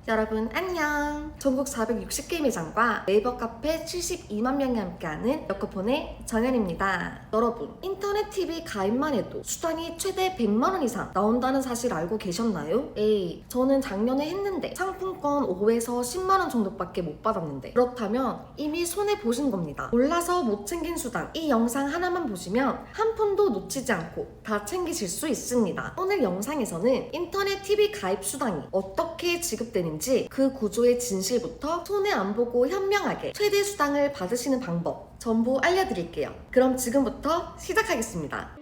여러분 안녕. 전국 460개 매장과 네이버 카페 72만 명이 함께하는 여코폰의 정연입니다. 여러분, 인터넷 TV 가입만 해도 수당이 최대 100만 원 이상 나온다는 사실 알고 계셨나요? 에이, 저는 작년에 했는데 상품권 5에서 10만 원 정도밖에 못 받았는데, 그렇다면 이미 손해 보신 겁니다. 몰라서 못 챙긴 수당, 이 영상 하나만 보시면 한 푼도 놓치지 않고 다 챙기실 수 있습니다. 오늘 영상에서는 인터넷 TV 가입 수당이 어떻게 지급되는지, 그 구조의 진실부터 손해 안 보고 현명하게 최대 수당을 받으시는 방법 전부 알려드릴게요. 그럼 지금부터 시작하겠습니다.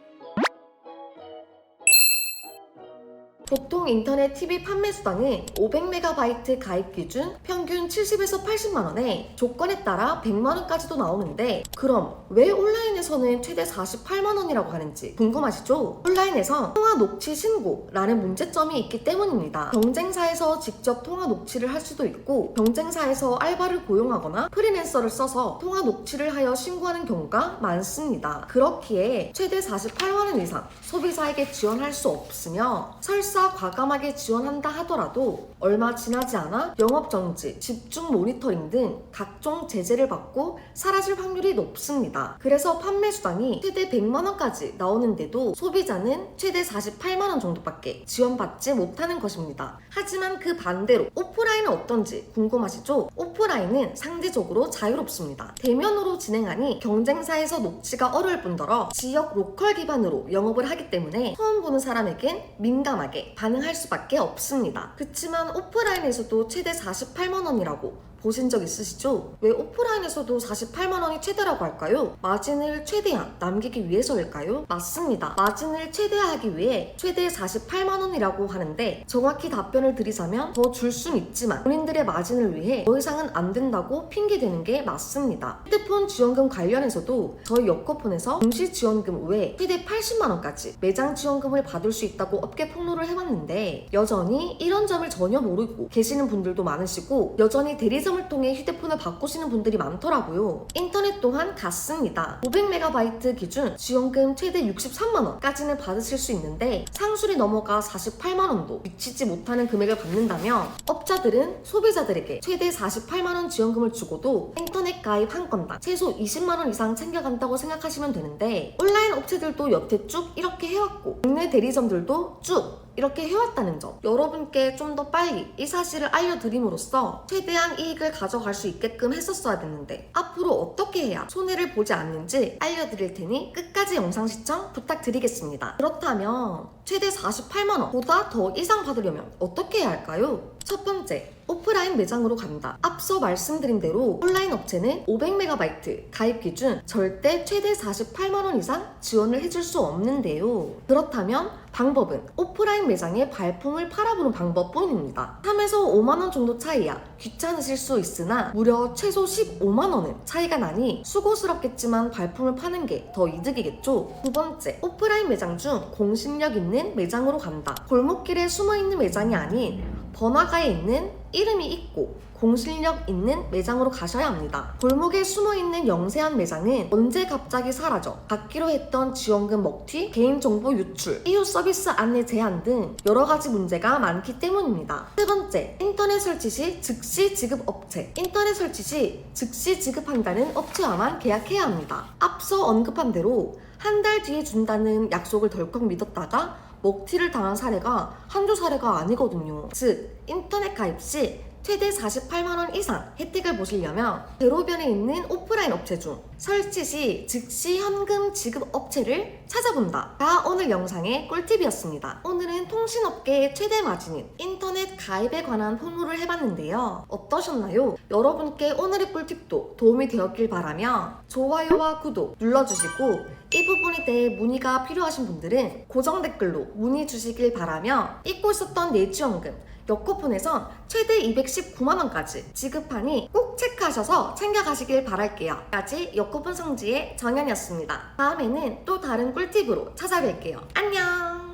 보통 인터넷 TV 판매 수당은 500MB 가입 기준 평균 70에서 80만원에 조건에 따라 100만원까지도 나오는데, 그럼 왜 온라인에서는 최대 48만원이라고 하는지 궁금하시죠? 온라인에서 통화 녹취 신고라는 문제점이 있기 때문입니다. 경쟁사에서 직접 통화 녹취를 할 수도 있고, 경쟁사에서 알바를 고용하거나 프리랜서를 써서 통화 녹취를 하여 신고하는 경우가 많습니다. 그렇기에 최대 48만원 이상 소비자에게 지원할 수 없으며, 설사 과감하게 지원한다 하더라도 얼마 지나지 않아 영업정지, 집중 모니터링 등 각종 제재를 받고 사라질 확률이 높습니다. 그래서 판매 수당이 최대 100만원까지 나오는데도 소비자는 최대 48만원 정도밖에 지원받지 못하는 것입니다. 하지만 그 반대로 오프라인은 어떤지 궁금하시죠? 오프라인은 상대적으로 자유롭습니다. 대면으로 진행하니 경쟁사에서 녹취가 어려울 뿐더러 지역 로컬 기반으로 영업을 하기 때문에 처음 보는 사람에겐 민감하게 반응할 수밖에 없습니다. 그치만 오프라인에서도 최대 48만원이라고 보신 적 있으시죠? 왜 오프라인에서도 48만원이 최대라고 할까요? 마진을 최대한 남기기 위해서일까요? 맞습니다. 마진을 최대화하기 위해 최대 48만원이라고 하는데, 정확히 답변을 드리자면 더 줄 순 있지만 본인들의 마진을 위해 더 이상은 안 된다고 핑계대는 게 맞습니다. 휴대폰 지원금 관련해서도 저희 여코폰에서 공시 지원금 외에 최대 80만원까지 매장 지원금을 받을 수 있다고 업계 폭로를 해왔는데, 여전히 이런 점을 전혀 모르고 계시는 분들도 많으시고, 여전히 대리점을 통해 휴대폰을 바꾸시는 분들이 많더라고요. 인터넷 또한 같습니다. 500MB 기준 지원금 최대 63만원까지는 받으실 수 있는데, 상술이 넘어가 48만원도 미치지 못하는 금액을 받는다면 업자들은 소비자들에게 최대 48만원 지원금을 주고도 인터넷 가입 한 건당 최소 20만원 이상 챙겨간다고 생각하시면 되는데, 온라인 업체들도 여태 쭉 이렇게 해왔고 국내 대리점들도 쭉 이렇게 해왔다는 점, 여러분께 좀 더 빨리 이 사실을 알려드림으로써 최대한 이익을 가져갈 수 있게끔 했었어야 됐는데, 앞으로 어떻게 해야 손해를 보지 않는지 알려드릴 테니 끝까지 영상 시청 부탁드리겠습니다. 그렇다면 최대 48만원 보다 더 이상 받으려면 어떻게 해야 할까요? 첫 번째, 오프라인 매장으로 간다. 앞서 말씀드린 대로 온라인 업체는 500MB 가입 기준 절대 최대 48만원 이상 지원을 해줄 수 없는데요. 그렇다면 방법은 오프라인 매장에 발품을 팔아보는 방법뿐입니다. 3에서 5만원 정도 차이야 귀찮으실 수 있으나 무려 최소 15만원은 차이가 나니 수고스럽겠지만 발품을 파는 게 더 이득이겠죠. 두 번째, 오프라인 매장 중 공신력 있는 매장으로 간다. 골목길에 숨어있는 매장이 아닌 번화가에 있는 이름이 있고 공실력 있는 매장으로 가셔야 합니다. 골목에 숨어있는 영세한 매장은 언제 갑자기 사라져 받기로 했던 지원금 먹튀, 개인정보 유출, 이웃 서비스 안내 제한 등 여러가지 문제가 많기 때문입니다. 세 번째, 인터넷 설치 시 즉시 지급 업체. 인터넷 설치 시 즉시 지급한다는 업체와만 계약해야 합니다. 앞서 언급한 대로 한 달 뒤에 준다는 약속을 덜컥 믿었다가 먹튀를 당한 사례가 한두 사례가 아니거든요. 즉, 인터넷 가입 시 최대 48만원 이상 혜택을 보시려면 대로변에 있는 오프라인 업체 중 설치 시 즉시 현금 지급 업체를 찾아본다가 오늘 영상의 꿀팁이었습니다. 오늘은 통신업계의 최대 마진인 인터넷 가입에 관한 폭로를 해봤는데요. 어떠셨나요? 여러분께 오늘의 꿀팁도 도움이 되었길 바라며 좋아요와 구독 눌러주시고, 이 부분에 대해 문의가 필요하신 분들은 고정 댓글로 문의 주시길 바라며, 잊고 있었던 내지원금 여코폰에선 최대 219만원까지 지급하니 꼭 체크하셔서 챙겨가시길 바랄게요. 까지 여코폰 성지의 정연이었습니다. 다음에는 또 다른 꿀팁으로 찾아뵐게요. 안녕!